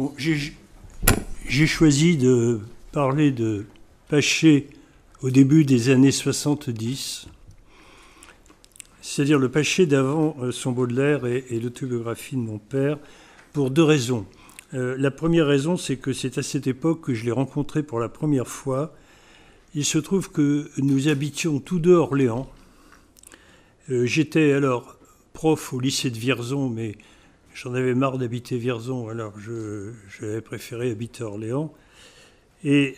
Bon, j'ai choisi de parler de Paché au début des années 70, c'est-à-dire le Paché d'avant son Baudelaire et l'autobiographie de mon père, pour deux raisons. La première raison, c'est que c'est à cette époque que je l'ai rencontré pour la première fois. Il se trouve que nous habitions tous deux Orléans. J'étais alors prof au lycée de Vierzon, mais j'en avais marre d'habiter Vierzon, alors j'avais préféré habiter Orléans. Et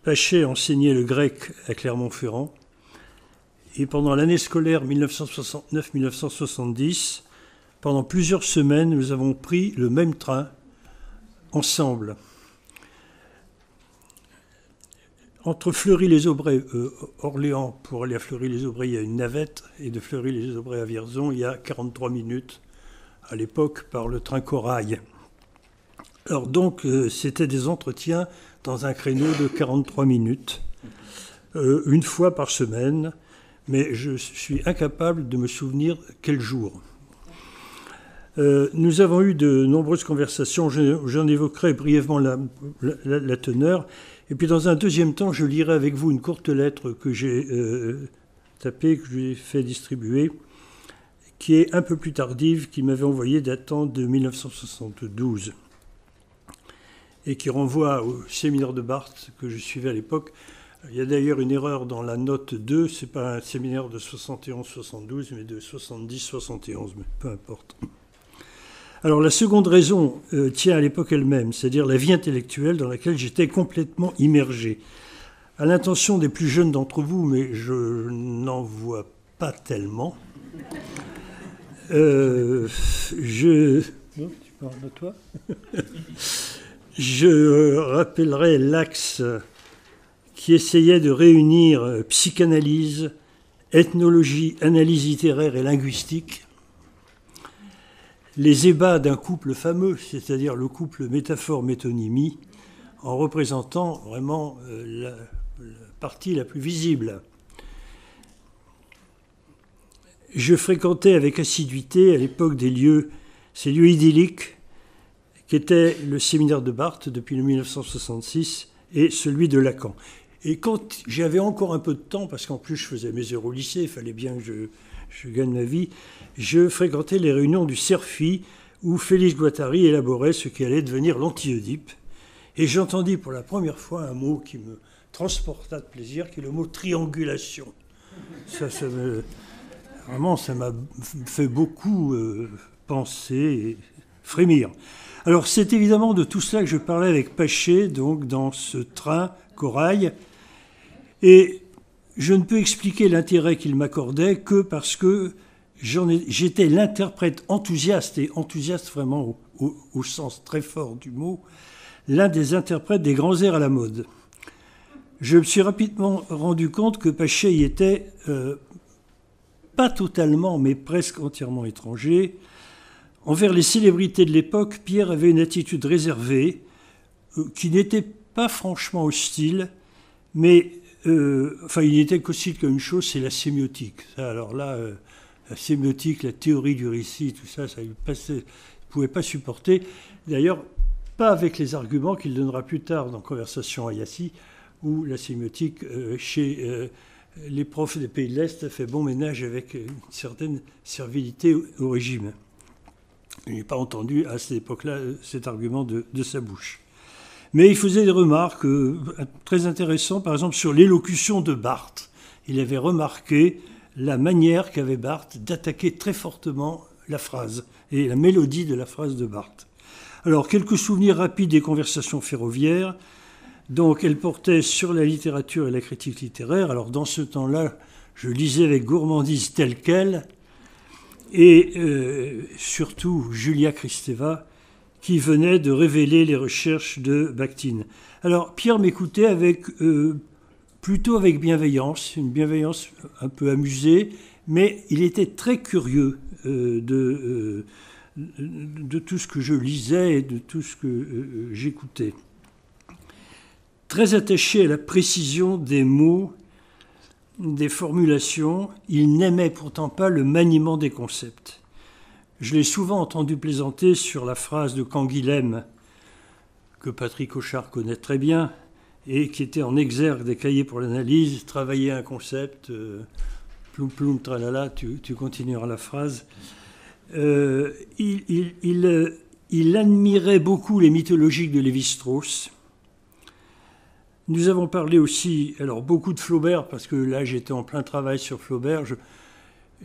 Paché enseignait le grec à Clermont-Ferrand. Et pendant l'année scolaire 1969-1970, pendant plusieurs semaines, nous avons pris le même train ensemble. Entre Fleury-les-Aubrais, Orléans, pour aller à Fleury-les-Aubrais, il y a une navette, et de Fleury-les-Aubrais à Vierzon, il y a 43 minutes, à l'époque, par le train Corail. Alors donc, c'était des entretiens dans un créneau de 43 minutes, une fois par semaine, mais je suis incapable de me souvenir quel jour. Nous avons eu de nombreuses conversations, j'en évoquerai brièvement la teneur, et puis dans un deuxième temps, je lirai avec vous une courte lettre que j'ai tapée, que j'ai fait distribuer, qui est un peu plus tardive, qui m'avait envoyée datant de 1972, et qui renvoie au séminaire de Barthes que je suivais à l'époque. Il y a d'ailleurs une erreur dans la note 2, ce n'est pas un séminaire de 71-72, mais de 70-71, mais peu importe. Alors la seconde raison tient à l'époque elle-même, c'est-à-dire la vie intellectuelle dans laquelle j'étais complètement immergé. À l'intention des plus jeunes d'entre vous, mais je n'en vois pas tellement, Non, tu parles de toi. Je rappellerai l'axe qui essayait de réunir psychanalyse, ethnologie, analyse littéraire et linguistique, les ébats d'un couple fameux, c'est-à-dire le couple métaphore-métonymie, en représentant vraiment la partie la plus visible. Je fréquentais avec assiduité à l'époque ces lieux idylliques qu'étaient le séminaire de Barthes depuis 1966 et celui de Lacan. Et quand j'avais encore un peu de temps, parce qu'en plus je faisais mes heures au lycée, il fallait bien que je gagne ma vie, je fréquentais les réunions du CERFI où Félix Guattari élaborait ce qui allait devenir l'anti-Oedipe. Et j'entendis pour la première fois un mot qui me transporta de plaisir, qui est le mot triangulation. Vraiment, ça m'a fait beaucoup penser et frémir. Alors, c'est évidemment de tout cela que je parlais avec Paché, donc dans ce train Corail. Et je ne peux expliquer l'intérêt qu'il m'accordait que parce que j'étais l'interprète enthousiaste, et enthousiaste vraiment au sens très fort du mot, l'un des interprètes des grands airs à la mode. Je me suis rapidement rendu compte que Paché y était pas totalement, mais presque entièrement étranger. Envers les célébrités de l'époque, Pierre avait une attitude réservée, qui n'était pas franchement hostile, mais il n'était qu'hostile qu'à une chose, c'est la sémiotique. Alors là, la sémiotique, la théorie du récit, tout ça, il ne pouvait pas supporter. D'ailleurs, pas avec les arguments qu'il donnera plus tard dans Conversation à Yassy, où la sémiotique, chez les profs des pays de l'Est, fait bon ménage avec une certaine servilité au régime. Je n'ai pas entendu à cette époque-là cet argument de sa bouche. Mais il faisait des remarques très intéressantes, par exemple sur l'élocution de Barthes. Il avait remarqué la manière qu'avait Barthes d'attaquer très fortement la phrase et la mélodie de la phrase de Barthes. Alors, quelques souvenirs rapides des conversations ferroviaires. Donc, elles portaient sur la littérature et la critique littéraire. Alors, dans ce temps-là, je lisais avec gourmandise telle quelle, et surtout Julia Kristeva, qui venait de révéler les recherches de Bakhtin. Alors, Pierre m'écoutait plutôt avec bienveillance, une bienveillance un peu amusée, mais il était très curieux de tout ce que je lisais et de tout ce que j'écoutais. Très attaché à la précision des mots, des formulations, il n'aimait pourtant pas le maniement des concepts. Je l'ai souvent entendu plaisanter sur la phrase de Canguilhem, que Patrick Auchard connaît très bien, et qui était en exergue des cahiers pour l'analyse, travailler un concept, ploum ploum tralala, tu continueras la phrase. Il admirait beaucoup les mythologiques de Lévi-Strauss. Nous avons parlé aussi, alors beaucoup de Flaubert, parce que là j'étais en plein travail sur Flaubert.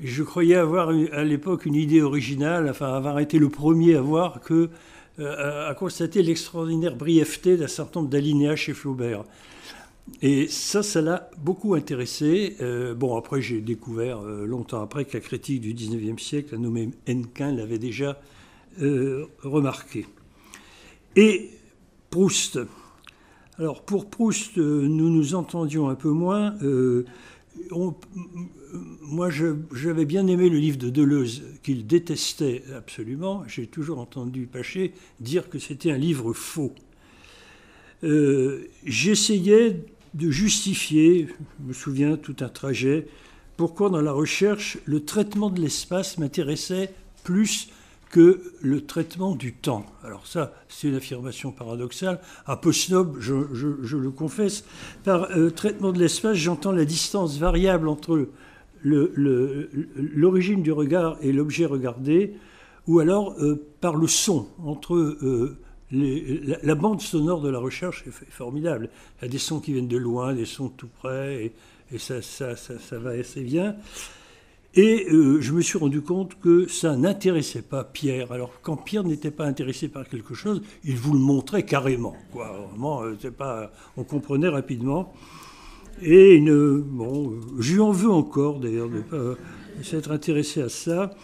Je croyais avoir à l'époque une idée originale, enfin avoir été le premier à voir à constater l'extraordinaire brièveté d'un certain nombre d'alinéas chez Flaubert. Et ça l'a beaucoup intéressé. Bon, après, j'ai découvert longtemps après que la critique du 19e siècle, la nommée Hennequin, l'avait déjà remarqué. Et Proust. Alors, pour Proust, nous nous entendions un peu moins. Moi, j'avais bien aimé le livre de Deleuze, qu'il détestait absolument. J'ai toujours entendu Paché dire que c'était un livre faux. J'essayais de justifier, je me souviens, tout un trajet, pourquoi dans la recherche, le traitement de l'espace m'intéressait plus que le traitement du temps. Alors ça, c'est une affirmation paradoxale. A post-snob, je le confesse. Par traitement de l'espace, j'entends la distance variable entre l'origine du regard et l'objet regardé, ou alors par le son, entre la bande sonore de la recherche est formidable. Il y a des sons qui viennent de loin, des sons tout près, et ça va assez bien. Et je me suis rendu compte que ça n'intéressait pas Pierre. Alors, quand Pierre n'était pas intéressé par quelque chose, il vous le montrait carrément, quoi. Vraiment, on comprenait rapidement. Et je lui en veux encore, d'ailleurs, de ne pas s'être intéressé à ça.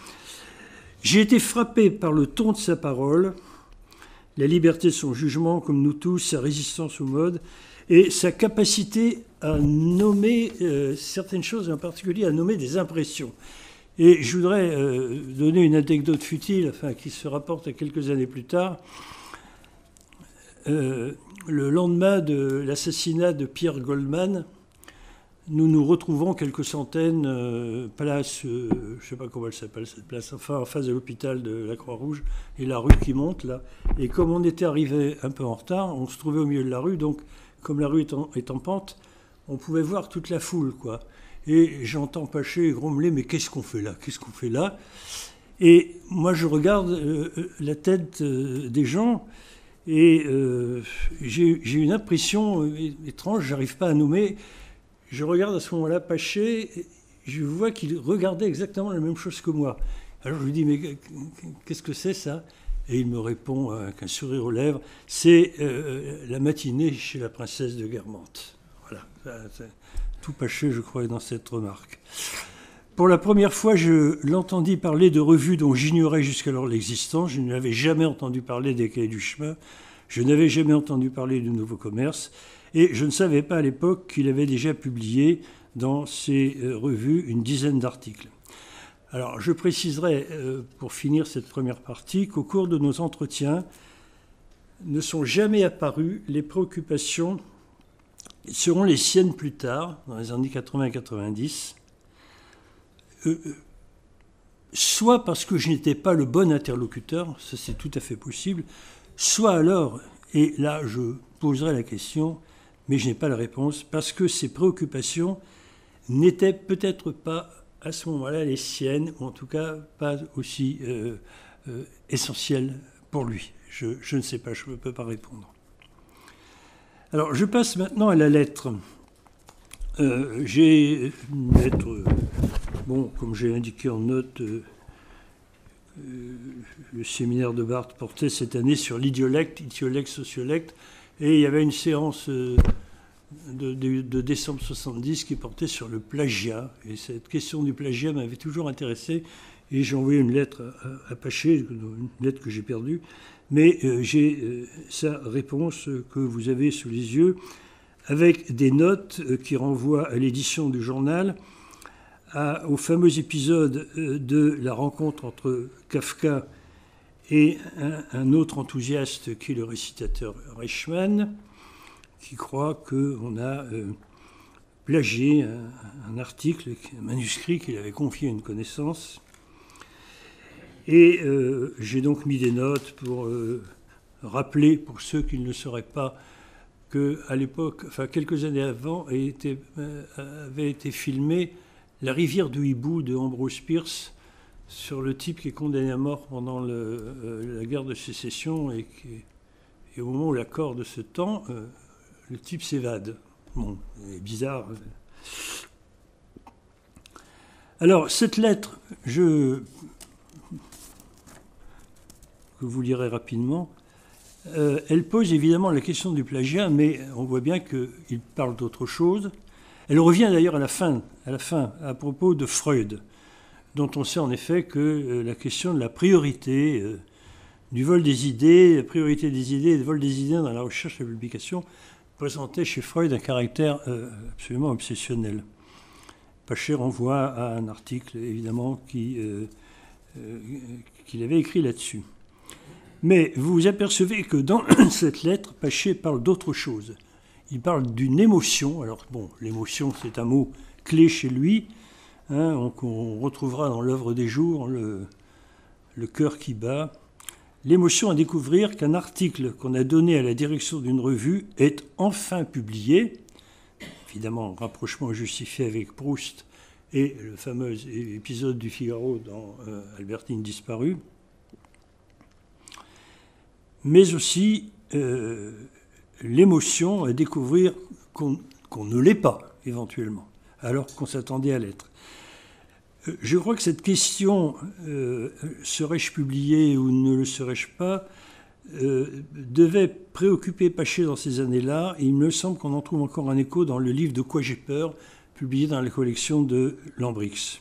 J'ai été frappé par le ton de sa parole, la liberté de son jugement, comme nous tous, sa résistance aux modes, et sa capacité à nommer certaines choses, en particulier à nommer des impressions. Et je voudrais donner une anecdote futile, qui se rapporte à quelques années plus tard. Le lendemain de l'assassinat de Pierre Goldman, nous nous retrouvons quelques centaines, place, je ne sais pas comment elle s'appelle cette place, enfin en face de l'hôpital de la Croix-Rouge, et la rue qui monte là. Et comme on était arrivé un peu en retard, on se trouvait au milieu de la rue, donc comme la rue est en pente, on pouvait voir toute la foule, quoi. Et j'entends Paché grommeler, mais qu'est-ce qu'on fait là? Qu'est-ce qu'on fait là? Et moi, je regarde la tête des gens, et j'ai une impression étrange, j'arrive pas à nommer. Je regarde à ce moment-là Paché, et je vois qu'il regardait exactement la même chose que moi. Alors je lui dis, mais qu'est-ce que c'est ça? Et il me répond avec un sourire aux lèvres, c'est la matinée chez la princesse de Guermantes. Voilà, tout Paché, je crois, dans cette remarque. Pour la première fois, je l'entendis parler de revues dont j'ignorais jusqu'alors l'existence. Je n'avais jamais entendu parler des Cahiers du chemin. Je n'avais jamais entendu parler du Nouveau Commerce. Et je ne savais pas à l'époque qu'il avait déjà publié dans ces revues une dizaine d'articles. Alors, je préciserai, pour finir cette première partie, qu'au cours de nos entretiens, ne sont jamais apparues les préoccupations qui seront les siennes plus tard, dans les années 80 et 90, soit parce que je n'étais pas le bon interlocuteur, ça c'est tout à fait possible, soit alors, et là je poserai la question, mais je n'ai pas la réponse, parce que ces préoccupations n'étaient peut-être pas à ce moment-là les siennes, ou en tout cas pas aussi essentielles pour lui. Je ne sais pas, je ne peux pas répondre. Alors je passe maintenant à la lettre. J'ai une lettre, comme j'ai indiqué en note, le séminaire de Barthes portait cette année sur l'idiolecte, idiolecte, sociolecte, et il y avait une séance de décembre 70 qui portait sur le plagiat. Et cette question du plagiat m'avait toujours intéressé. Et j'ai envoyé une lettre à Paché, une lettre que j'ai perdue. Mais j'ai sa réponse que vous avez sous les yeux, avec des notes qui renvoient à l'édition du journal, au fameux épisode de la rencontre entre Kafka et un autre enthousiaste qui est le récitateur Reichmann, qui croit qu'on a plagié un article, un manuscrit qu'il avait confié à une connaissance. Et j'ai donc mis des notes pour rappeler, pour ceux qui ne le sauraient pas, qu'à l'époque, enfin quelques années avant, avait été filmée La rivière du hibou de Ambrose Bierce, sur le type qui est condamné à mort pendant la guerre de sécession et au moment où l'accord de ce temps, le type s'évade. Bon, c'est bizarre. Alors, cette lettre, que vous lirez rapidement, elle pose évidemment la question du plagiat, mais on voit bien qu'il parle d'autre chose. Elle revient d'ailleurs à la fin, à propos de Freud, dont on sait en effet que la question de la priorité du vol des idées, la priorité des idées et le vol des idées dans la recherche et la publication présentait chez Freud un caractère absolument obsessionnel. Paché renvoie à un article, évidemment, qu'il avait écrit là-dessus. Mais vous vous apercevez que dans cette lettre, Paché parle d'autre chose. Il parle d'une émotion. Alors, bon, l'émotion, c'est un mot clé chez lui, hein, qu'on retrouvera dans l'œuvre des jours, le cœur qui bat. L'émotion à découvrir qu'un article qu'on a donné à la direction d'une revue est enfin publié. Évidemment, rapprochement justifié avec Proust et le fameux épisode du Figaro dans Albertine disparue. Mais aussi l'émotion à découvrir qu'on ne l'est pas, éventuellement, alors qu'on s'attendait à l'être. Je crois que cette question, serais-je publié ou ne le serais-je pas, devait préoccuper Paché dans ces années-là. Il me semble qu'on en trouve encore un écho dans le livre De quoi j'ai peur, publié dans la collection de Lambrix.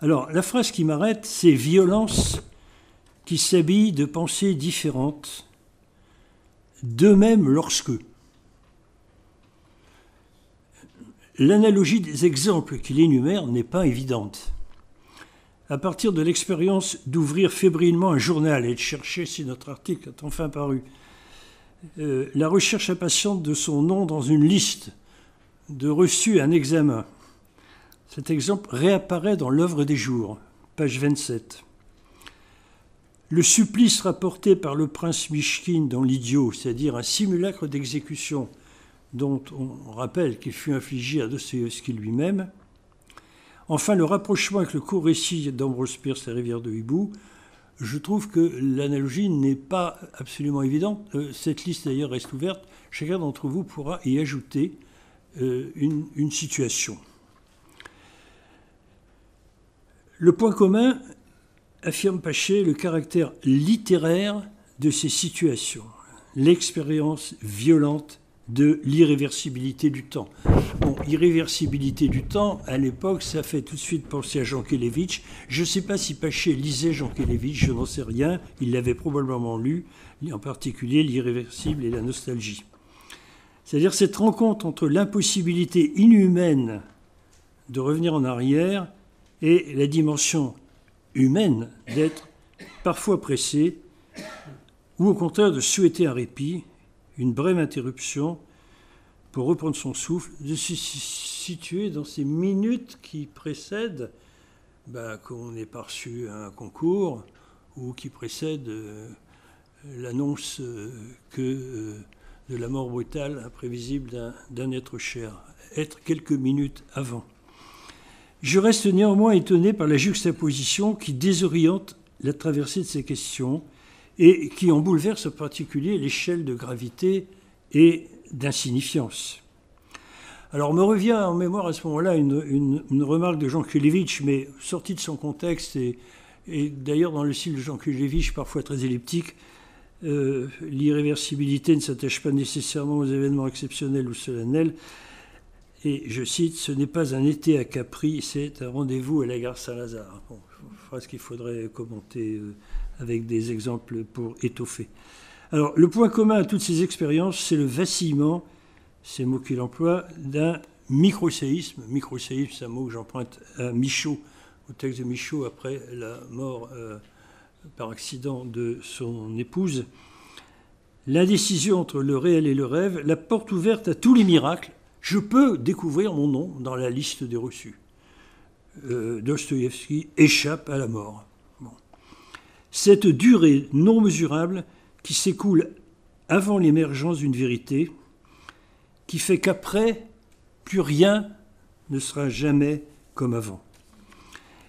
Alors, la phrase qui m'arrête, c'est « violence qui s'habille de pensées différentes, de même lorsque ». L'analogie des exemples qu'il énumère n'est pas évidente. À partir de l'expérience d'ouvrir fébrilement un journal et de chercher si notre article est enfin paru, la recherche impatiente de son nom dans une liste, de reçu à un examen. Cet exemple réapparaît dans l'œuvre des jours, page 27. Le supplice rapporté par le prince Mychkine dans l'Idiot, c'est-à-dire un simulacre d'exécution dont on rappelle qu'il fut infligé à Dostoïevski lui-même. Enfin, le rapprochement avec le court récit d'Ambrose Bierce, La rivière de hibou, je trouve que l'analogie n'est pas absolument évidente. Cette liste d'ailleurs reste ouverte. Chacun d'entre vous pourra y ajouter une situation. Le point commun, affirme Paché, le caractère littéraire de ces situations, l'expérience violente de l'irréversibilité du temps. Bon, irréversibilité du temps, à l'époque, ça fait tout de suite penser à Jankélévitch. Je ne sais pas si Paché lisait Jankélévitch, je n'en sais rien. Il l'avait probablement lu, en particulier L'irréversible et la nostalgie. C'est-à-dire cette rencontre entre l'impossibilité inhumaine de revenir en arrière et la dimension humaine d'être parfois pressé, ou au contraire de souhaiter un répit, une brève interruption pour reprendre son souffle, de se situer dans ces minutes qui précèdent qu'on ait pas reçu un concours ou qui précèdent l'annonce de la mort brutale, imprévisible d'un être cher, être quelques minutes avant. Je reste néanmoins étonné par la juxtaposition qui désoriente la traversée de ces questions et qui en bouleverse en particulier l'échelle de gravité et d'insignifiance. Alors me revient en mémoire à ce moment-là une remarque de Jankélévitch, mais sortie de son contexte et d'ailleurs dans le style de Jankélévitch, parfois très elliptique. L'irréversibilité ne s'attache pas nécessairement aux événements exceptionnels ou solennels. Et je cite, « Ce n'est pas un été à Capri, c'est un rendez-vous à la gare Saint-Lazare ». Bon, phrase qu'il faudrait commenter avec des exemples pour étoffer. Alors, le point commun à toutes ces expériences, c'est le vacillement, c'est le mot qu'il emploie, d'un microséisme. Microséisme, c'est un mot que j'emprunte à Michaud, au texte de Michaud après la mort par accident de son épouse. L'indécision entre le réel et le rêve, la porte ouverte à tous les miracles. Je peux découvrir mon nom dans la liste des reçus. Dostoïevski échappe à la mort. Bon. cette durée non mesurable qui s'écoule avant l'émergence d'une vérité, qui fait qu'après, plus rien ne sera jamais comme avant.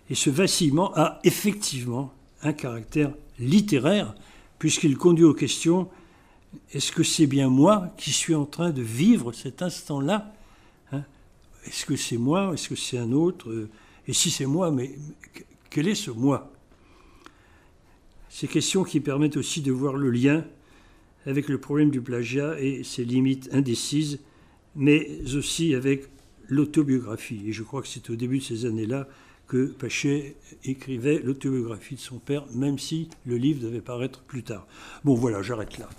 Et ce vacillement a effectivement un caractère littéraire, puisqu'il conduit aux questions: est-ce que c'est bien moi qui suis en train de vivre cet instant-là, hein? Est-ce que c'est moi? Est-ce que c'est un autre? Et si c'est moi, mais quel est ce moi? Ces questions qui permettent aussi de voir le lien avec le problème du plagiat et ses limites indécises, mais aussi avec l'autobiographie. Et je crois que c'est au début de ces années-là que Pachet écrivait l'autobiographie de son père, même si le livre devait paraître plus tard. Bon, voilà, j'arrête là.